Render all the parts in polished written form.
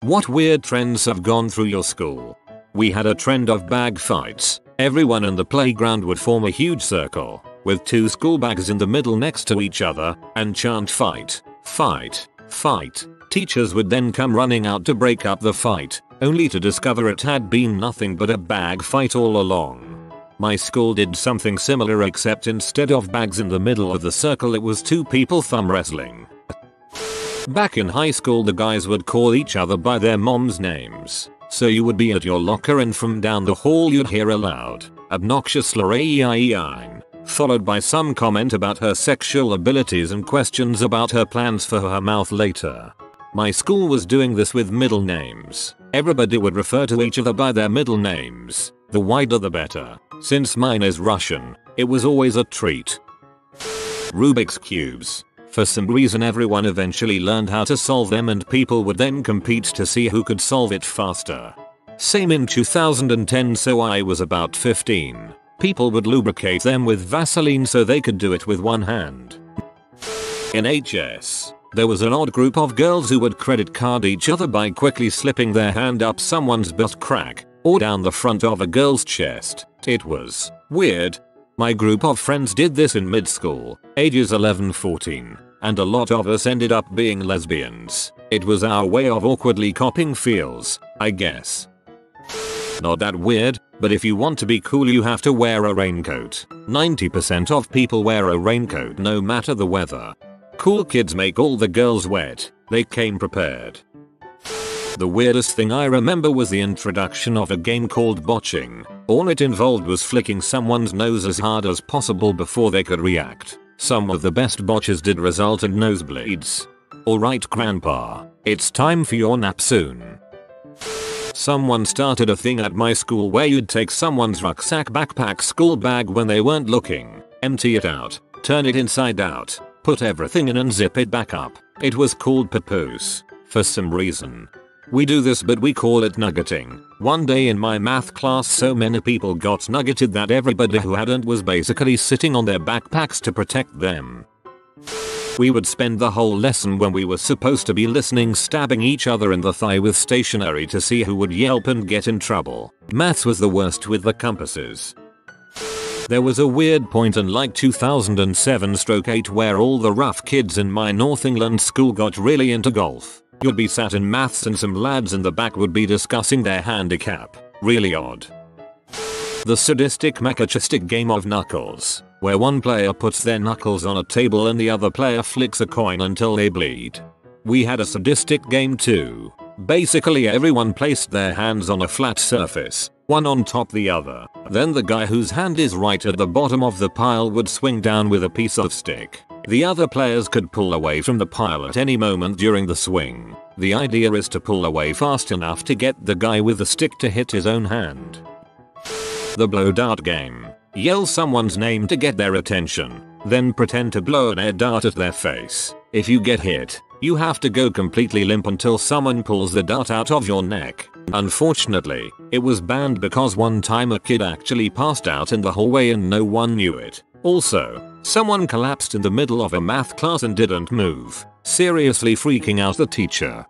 What weird trends have gone through your school? We had a trend of bag fights. Everyone in the playground would form a huge circle, with 2 school bags in the middle next to each other, and chant fight, fight, fight. Teachers would then come running out to break up the fight, only to discover it had been nothing but a bag fight all along. My school did something similar, except instead of bags in the middle of the circle it was 2 people thumb wrestling. Back in high school the guys would call each other by their mom's names. So you would be at your locker and from down the hall you'd hear a loud, obnoxious "Lorraine," followed by some comment about her sexual abilities and questions about her plans for her mouth later. My school was doing this with middle names. Everybody would refer to each other by their middle names. The wider the better. Since mine is Russian, it was always a treat. Rubik's Cubes. For some reason everyone eventually learned how to solve them and people would then compete to see who could solve it faster. Same in 2010, so I was about 15. People would lubricate them with Vaseline so they could do it with one hand. In HS, there was an odd group of girls who would credit card each other by quickly slipping their hand up someone's butt crack or down the front of a girl's chest. It was weird. My group of friends did this in mid-school, ages 11-14, and a lot of us ended up being lesbians. It was our way of awkwardly copying feels, I guess. Not that weird, but if you want to be cool you have to wear a raincoat. 90% of people wear a raincoat no matter the weather. Cool kids make all the girls wet. They came prepared. The weirdest thing I remember was the introduction of a game called botching. All it involved was flicking someone's nose as hard as possible before they could react. Some of the best botches did result in nosebleeds. Alright grandpa, it's time for your nap soon. Someone started a thing at my school where you'd take someone's rucksack, backpack, school bag when they weren't looking, empty it out, turn it inside out, put everything in and zip it back up. It was called papoose, for some reason. We do this but we call it nuggeting. One day in my math class so many people got nuggeted that everybody who hadn't was basically sitting on their backpacks to protect them. We would spend the whole lesson when we were supposed to be listening stabbing each other in the thigh with stationery to see who would yelp and get in trouble. Maths was the worst with the compasses. There was a weird point in like 2007/8 where all the rough kids in my North England school got really into golf. You'd be sat in maths and some lads in the back would be discussing their handicap. Really odd. The sadistic masochistic game of knuckles, where one player puts their knuckles on a table and the other player flicks a coin until they bleed. We had a sadistic game too. Basically everyone placed their hands on a flat surface, one on top the other. Then the guy whose hand is right at the bottom of the pile would swing down with a piece of stick. The other players could pull away from the pile at any moment during the swing. The idea is to pull away fast enough to get the guy with the stick to hit his own hand. The blow dart game. Yell someone's name to get their attention, then pretend to blow an air dart at their face. If you get hit, you have to go completely limp until someone pulls the dart out of your neck. Unfortunately, it was banned because one time a kid actually passed out in the hallway and no one knew it. Also, someone collapsed in the middle of a math class and didn't move, seriously freaking out the teacher.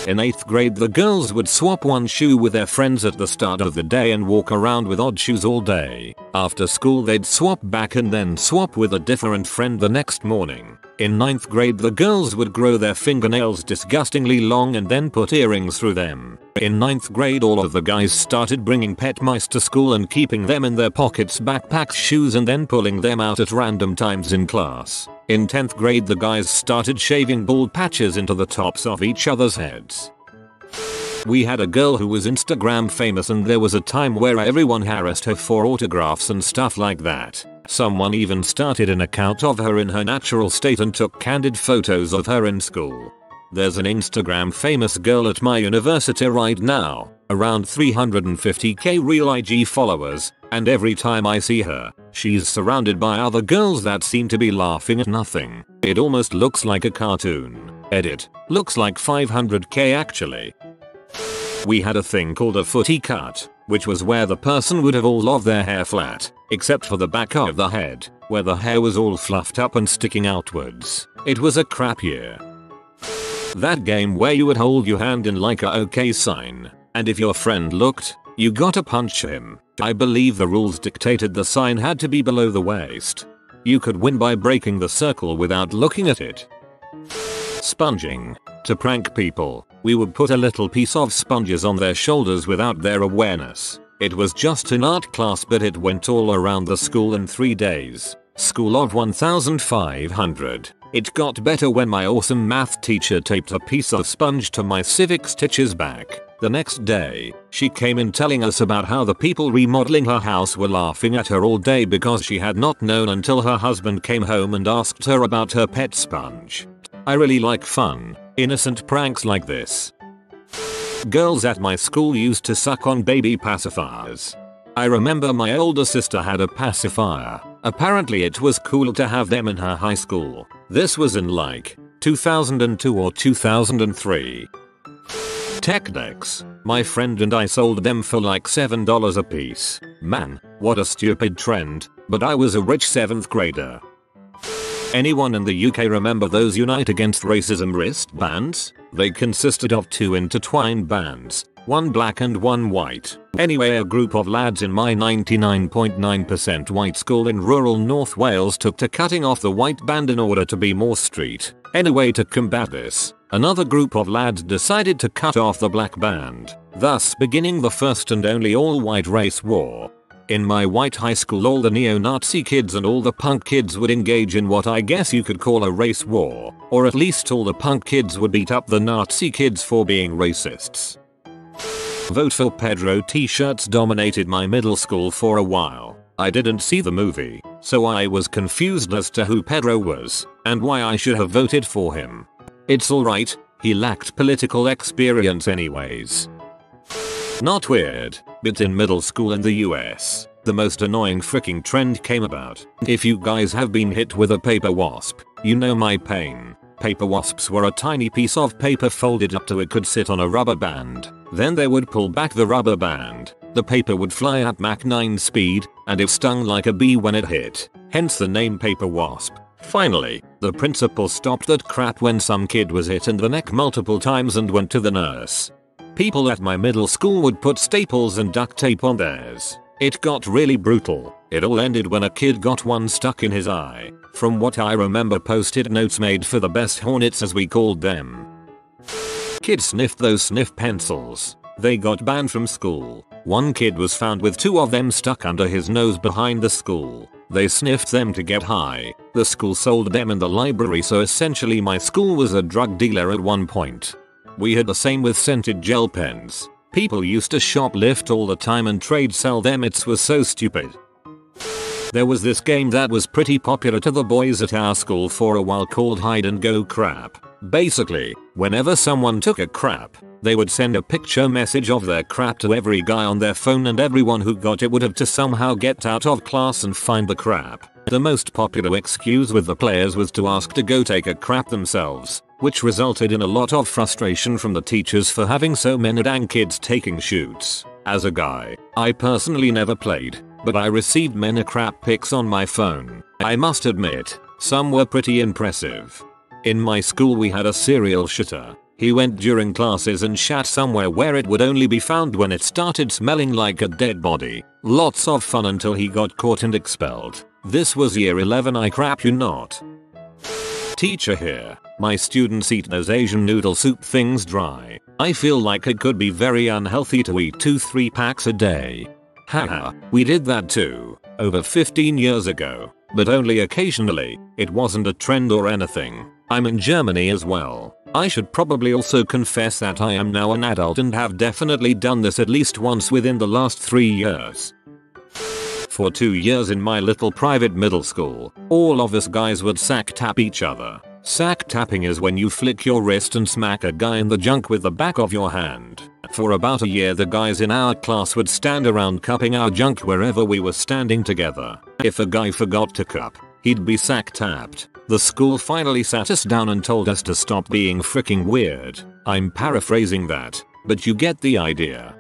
In 8th grade the girls would swap one shoe with their friends at the start of the day and walk around with odd shoes all day. After school they'd swap back and then swap with a different friend the next morning. In 9th grade the girls would grow their fingernails disgustingly long and then put earrings through them. In 9th grade all of the guys started bringing pet mice to school and keeping them in their pockets, backpacks, shoes and then pulling them out at random times in class. In 10th grade the guys started shaving bald patches into the tops of each other's heads. We had a girl who was Instagram famous and there was a time where everyone harassed her for autographs and stuff like that. Someone even started an account of her in her natural state and took candid photos of her in school. There's an Instagram famous girl at my university right now, around 350k real IG followers, and every time I see her, she's surrounded by other girls that seem to be laughing at nothing. It almost looks like a cartoon. Edit. Looks like 500k actually. We had a thing called a footy cut, which was where the person would have all of their hair flat, except for the back of the head, where the hair was all fluffed up and sticking outwards. It was a crap year. That game where you would hold your hand in like a OK sign, and if your friend looked, you gotta punch him. I believe the rules dictated the sign had to be below the waist. You could win by breaking the circle without looking at it. Sponging. To prank people, we would put a little piece of sponges on their shoulders without their awareness. It was just an art class, but it went all around the school in 3 days. School of 1,500. It got better when my awesome math teacher taped a piece of sponge to my civics teacher's back. The next day, she came in telling us about how the people remodeling her house were laughing at her all day because she had not known until her husband came home and asked her about her pet sponge. I really like fun, innocent pranks like this. Girls at my school used to suck on baby pacifiers. I remember my older sister had a pacifier. Apparently it was cool to have them in her high school. This was in like 2002 or 2003. Tech decks. My friend and I sold them for like $7 a piece. Man, what a stupid trend, but I was a rich 7th grader. Anyone in the UK remember those Unite Against Racism wristbands? They consisted of 2 intertwined bands, one black and one white. Anyway, a group of lads in my 99.9% white school in rural North Wales took to cutting off the white band in order to be more street. Anyway, to combat this, another group of lads decided to cut off the black band, thus beginning the first and only all-white race war. In my white high school, all the neo-Nazi kids and all the punk kids would engage in what I guess you could call a race war, or at least all the punk kids would beat up the Nazi kids for being racists. Vote for Pedro t-shirts dominated my middle school for a while. I didn't see the movie, so I was confused as to who Pedro was, and why I should have voted for him. It's alright, he lacked political experience anyways. Not weird, but in middle school in the US, the most annoying freaking trend came about. If you guys have been hit with a paper wasp, you know my pain. Paper wasps were a tiny piece of paper folded up so it could sit on a rubber band. Then they would pull back the rubber band. The paper would fly at Mach 9 speed, and it stung like a bee when it hit. Hence the name paper wasp. Finally, the principal stopped that crap when some kid was hit in the neck multiple times and went to the nurse. People at my middle school would put staples and duct tape on theirs. It got really brutal. It all ended when a kid got one stuck in his eye. From what I remember, post-it notes made for the best hornets, as we called them. Kids sniffed those sniff pencils. They got banned from school. One kid was found with 2 of them stuck under his nose behind the school. They sniffed them to get high. The school sold them in the library, so essentially my school was a drug dealer at one point. We had the same with scented gel pens. People used to shoplift all the time and trade sell them. It was so stupid. There was this game that was pretty popular to the boys at our school for a while called hide and go crap. Basically, whenever someone took a crap, they would send a picture message of their crap to every guy on their phone, and everyone who got it would have to somehow get out of class and find the crap. The most popular excuse with the players was to ask to go take a crap themselves, which resulted in a lot of frustration from the teachers for having so many dang kids taking shoots. As a guy, I personally never played, but I received many crap pics on my phone. I must admit, some were pretty impressive. In my school we had a serial shitter. He went during classes and shat somewhere where it would only be found when it started smelling like a dead body. Lots of fun until he got caught and expelled. This was year 11, I crap you not. Teacher here. My students eat those Asian noodle soup things dry. I feel like it could be very unhealthy to eat 2-3 packs a day. Haha, we did that too, over 15 years ago, but only occasionally. It wasn't a trend or anything. I'm in Germany as well. I should probably also confess that I am now an adult and have definitely done this at least once within the last 3 years. For 2 years in my little private middle school, all of us guys would sack tap each other. Sack tapping is when you flick your wrist and smack a guy in the junk with the back of your hand. For about a year the guys in our class would stand around cupping our junk wherever we were standing together. If a guy forgot to cup, he'd be sack tapped. The school finally sat us down and told us to stop being freaking weird. I'm paraphrasing that, but you get the idea.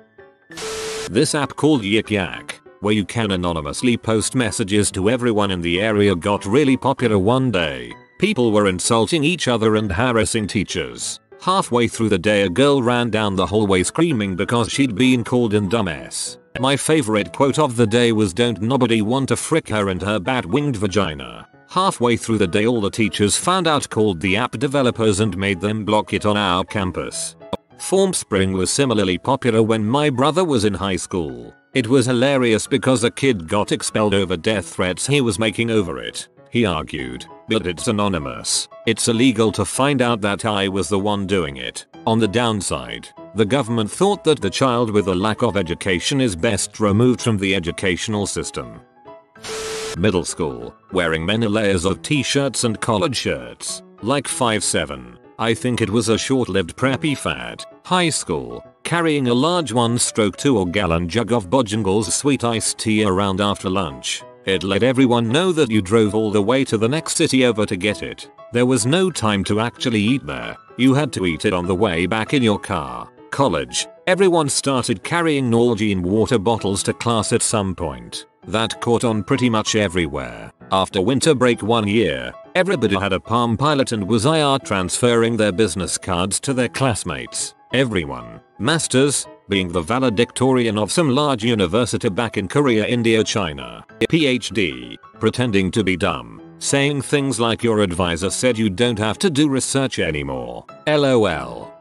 This app called Yik Yak, where you can anonymously post messages to everyone in the area, got really popular one day. People were insulting each other and harassing teachers. Halfway through the day a girl ran down the hallway screaming because she'd been called in dumbass. My favorite quote of the day was, "Don't nobody want to frick her and her bat-winged vagina." Halfway through the day all the teachers found out, called the app developers and made them block it on our campus. Formspring was similarly popular when my brother was in high school. It was hilarious because a kid got expelled over death threats he was making over it. He argued, "But it's anonymous. It's illegal to find out that I was the one doing it." On the downside, the government thought that the child with a lack of education is best removed from the educational system. Middle school, wearing many layers of t-shirts and collared shirts, like 5'7". I think it was a short-lived preppy fad. High school, carrying a large 1/2 or gallon jug of Bojangles sweet iced tea around after lunch. It let everyone know that you drove all the way to the next city over to get it. There was no time to actually eat there. You had to eat it on the way back in your car. College, everyone started carrying Nalgene water bottles to class at some point. That caught on pretty much everywhere. After winter break one year, everybody had a Palm Pilot and was transferring their business cards to their classmates. Everyone, masters, being the valedictorian of some large university back in Korea, India, China. PhD, pretending to be dumb, saying things like your advisor said you don't have to do research anymore. LOL.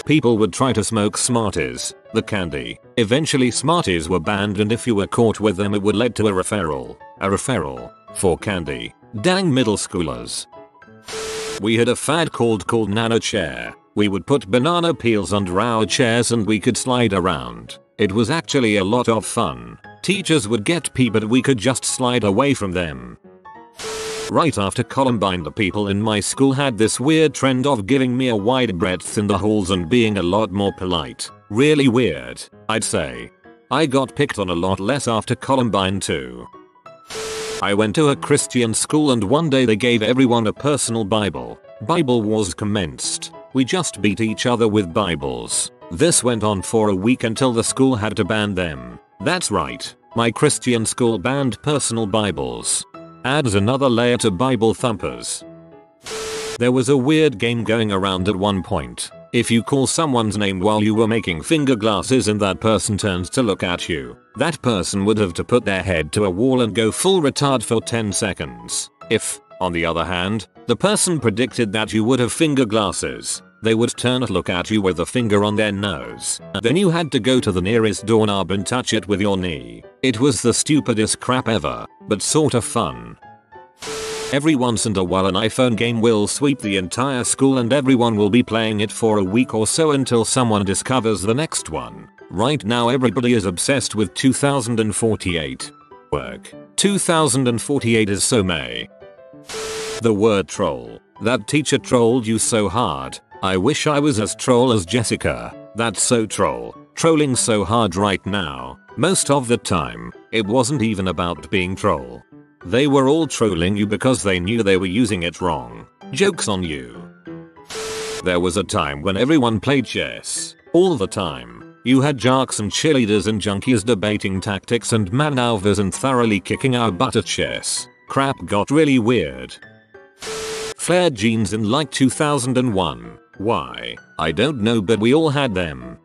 People would try to smoke Smarties, the candy. Eventually Smarties were banned, and if you were caught with them it would lead to a referral. A referral for candy. Dang middle schoolers. We had a fad called Nano Chair. We would put banana peels under our chairs and we could slide around. It was actually a lot of fun. Teachers would get pee but we could just slide away from them. Right after Columbine, the people in my school had this weird trend of giving me a wide breadth in the halls and being a lot more polite. Really weird, I'd say. I got picked on a lot less after Columbine too. I went to a Christian school and one day they gave everyone a personal Bible. Bible wars commenced. We just beat each other with Bibles. This went on for a week until the school had to ban them. That's right, my Christian school banned personal Bibles. Adds another layer to Bible thumpers. There was a weird game going around at one point. If you call someone's name while you were making finger glasses and that person turns to look at you, that person would have to put their head to a wall and go full retard for 10 seconds. If, on the other hand, the person predicted that you would have finger glasses, they would turn to look at you with a finger on their nose. Then you had to go to the nearest doorknob and touch it with your knee. It was the stupidest crap ever, but sorta fun. Every once in a while an iPhone game will sweep the entire school and everyone will be playing it for a week or so until someone discovers the next one. Right now everybody is obsessed with 2048. Work. 2048 is so May. The word troll. That teacher trolled you so hard. I wish I was as troll as Jessica. That's so troll. Trolling so hard right now. Most of the time, it wasn't even about being troll. They were all trolling you because they knew they were using it wrong. Joke's on you. There was a time when everyone played chess. All the time. You had jocks and cheerleaders and junkies debating tactics and maneuvers and thoroughly kicking our butt at chess. Crap got really weird. Flared jeans in like 2001. Why? I don't know, but we all had them.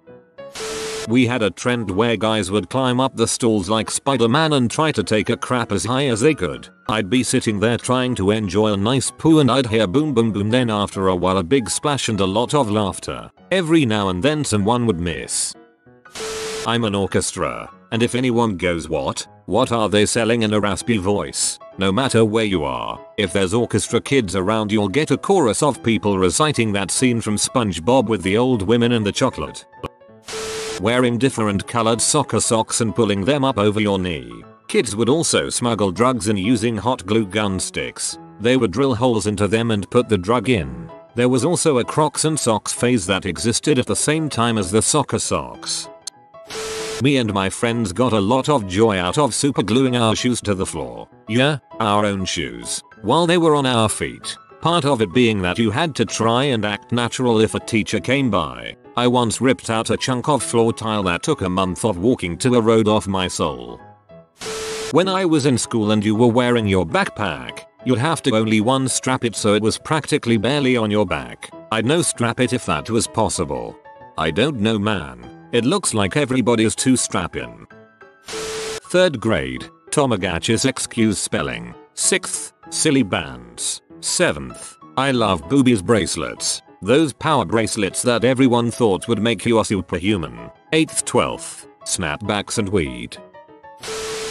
We had a trend where guys would climb up the stalls like Spider-Man and try to take a crap as high as they could. I'd be sitting there trying to enjoy a nice poo and I'd hear boom boom boom, then after a while a big splash and a lot of laughter. Every now and then someone would miss. I'm an orchestra, and if anyone goes what are they selling in a raspy voice? No matter where you are, if there's orchestra kids around you'll get a chorus of people reciting that scene from SpongeBob with the old women and the chocolate. Wearing different colored soccer socks and pulling them up over your knee. Kids would also smuggle drugs in using hot glue gun sticks. They would drill holes into them and put the drug in. There was also a Crocs and socks phase that existed at the same time as the soccer socks. Me and my friends got a lot of joy out of super gluing our shoes to the floor. Yeah, our own shoes. While they were on our feet. Part of it being that you had to try and act natural if a teacher came by. I once ripped out a chunk of floor tile that took a month of walking to erode off my soul. When I was in school and you were wearing your backpack, you'd have to only one strap it so it was practically barely on your back. I'd no strap it if that was possible. I don't know, man. It looks like everybody's too strapping. 3rd grade, Tamagotchis excuse spelling. 6th, silly bands. 7th, I love boobies bracelets. Those power bracelets that everyone thought would make you a superhuman. 8th, 12th, snapbacks and weed.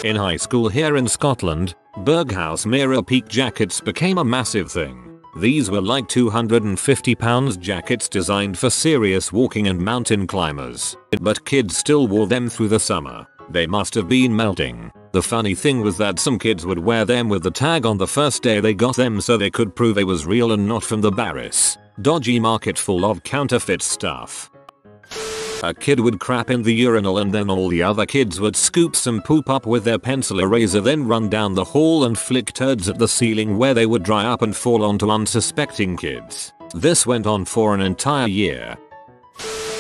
In high school here in Scotland, Berghaus mirror peak jackets became a massive thing. These were like 250 pounds jackets designed for serious walking and mountain climbers. But kids still wore them through the summer. They must have been melting. The funny thing was that some kids would wear them with the tag on the first day they got them so they could prove they was real and not from the Barris dodgy market full of counterfeit stuff. A kid would crap in the urinal and then all the other kids would scoop some poop up with their pencil eraser, then run down the hall and flick turds at the ceiling where they would dry up and fall onto unsuspecting kids. This went on for an entire year.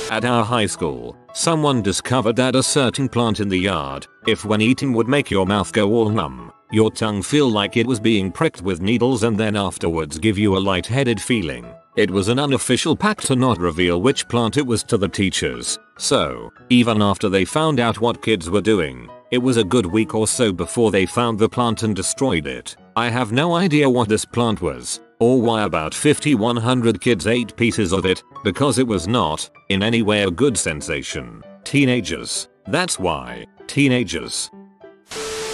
At our high school, someone discovered that a certain plant in the yard, if when eating would make your mouth go all numb, your tongue feel like it was being pricked with needles and then afterwards give you a lightheaded feeling. It was an unofficial pact to not reveal which plant it was to the teachers, so, even after they found out what kids were doing, it was a good week or so before they found the plant and destroyed it. I have no idea what this plant was, or why about 5,100 kids ate pieces of it, because it was not, in any way, a good sensation. Teenagers. That's why. Teenagers.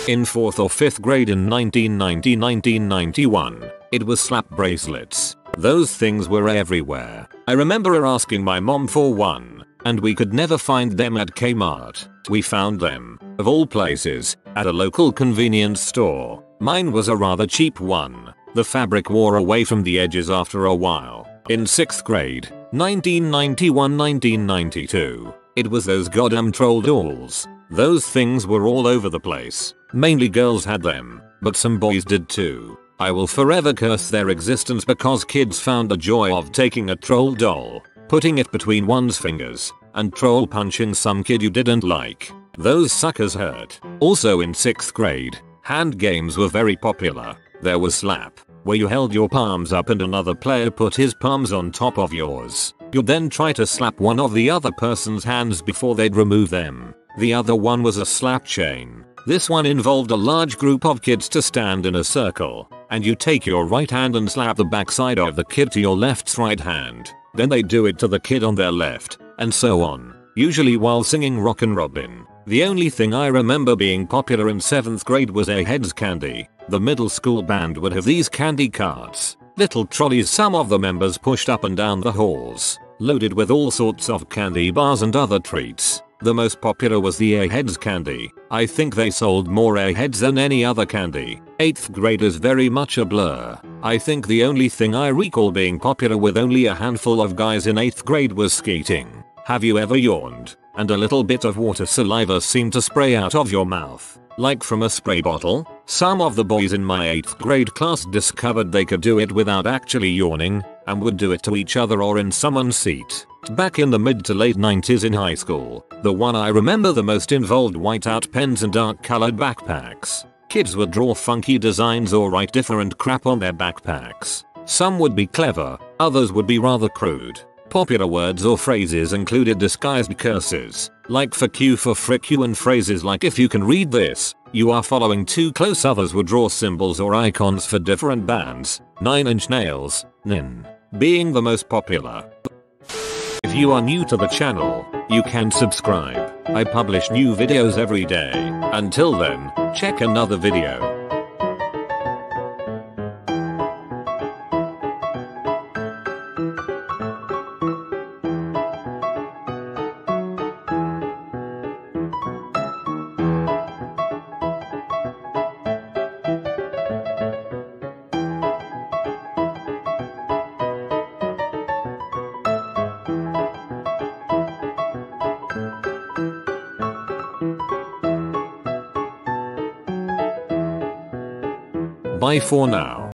In 4th or 5th grade in 1990-1991, it was slap bracelets. Those things were everywhere. I remember her asking my mom for one, and we could never find them at Kmart. We found them, of all places, at a local convenience store. Mine was a rather cheap one. The fabric wore away from the edges after a while. In 6th grade, 1991-1992, it was those goddamn troll dolls. Those things were all over the place. Mainly girls had them, but some boys did too. I will forever curse their existence because kids found the joy of taking a troll doll, putting it between one's fingers, and troll punching some kid you didn't like. Those suckers hurt. Also in 6th grade, hand games were very popular. There was slap, where you held your palms up and another player put his palms on top of yours. You'd then try to slap one of the other person's hands before they'd remove them. The other one was a slap chain. This one involved a large group of kids to stand in a circle, and you take your right hand and slap the backside of the kid to your left's right hand. Then they do it to the kid on their left, and so on, usually while singing Rockin' Robin. The only thing I remember being popular in 7th grade was Ahead's candy. The middle school band would have these candy carts, little trolleys some of the members pushed up and down the halls, loaded with all sorts of candy bars and other treats. The most popular was the Ahead's candy. I think they sold more Aheads than any other candy. 8th grade is very much a blur. I think the only thing I recall being popular with only a handful of guys in 8th grade was skating. Have you ever yawned, and a little bit of water saliva seemed to spray out of your mouth, like from a spray bottle? Some of the boys in my 8th grade class discovered they could do it without actually yawning, and would do it to each other or in someone's seat. Back in the mid to late 90s in high school, the one I remember the most involved whiteout pens and dark colored backpacks. Kids would draw funky designs or write different crap on their backpacks. Some would be clever, others would be rather crude. Popular words or phrases included disguised curses, like fuck you for frick you, and phrases like if you can read this, you are following too close. Others would draw symbols or icons for different bands, 9 Inch Nails, NIN, being the most popular. If you are new to the channel, you can subscribe. I publish new videos every day. Until then, check another video. Bye for now.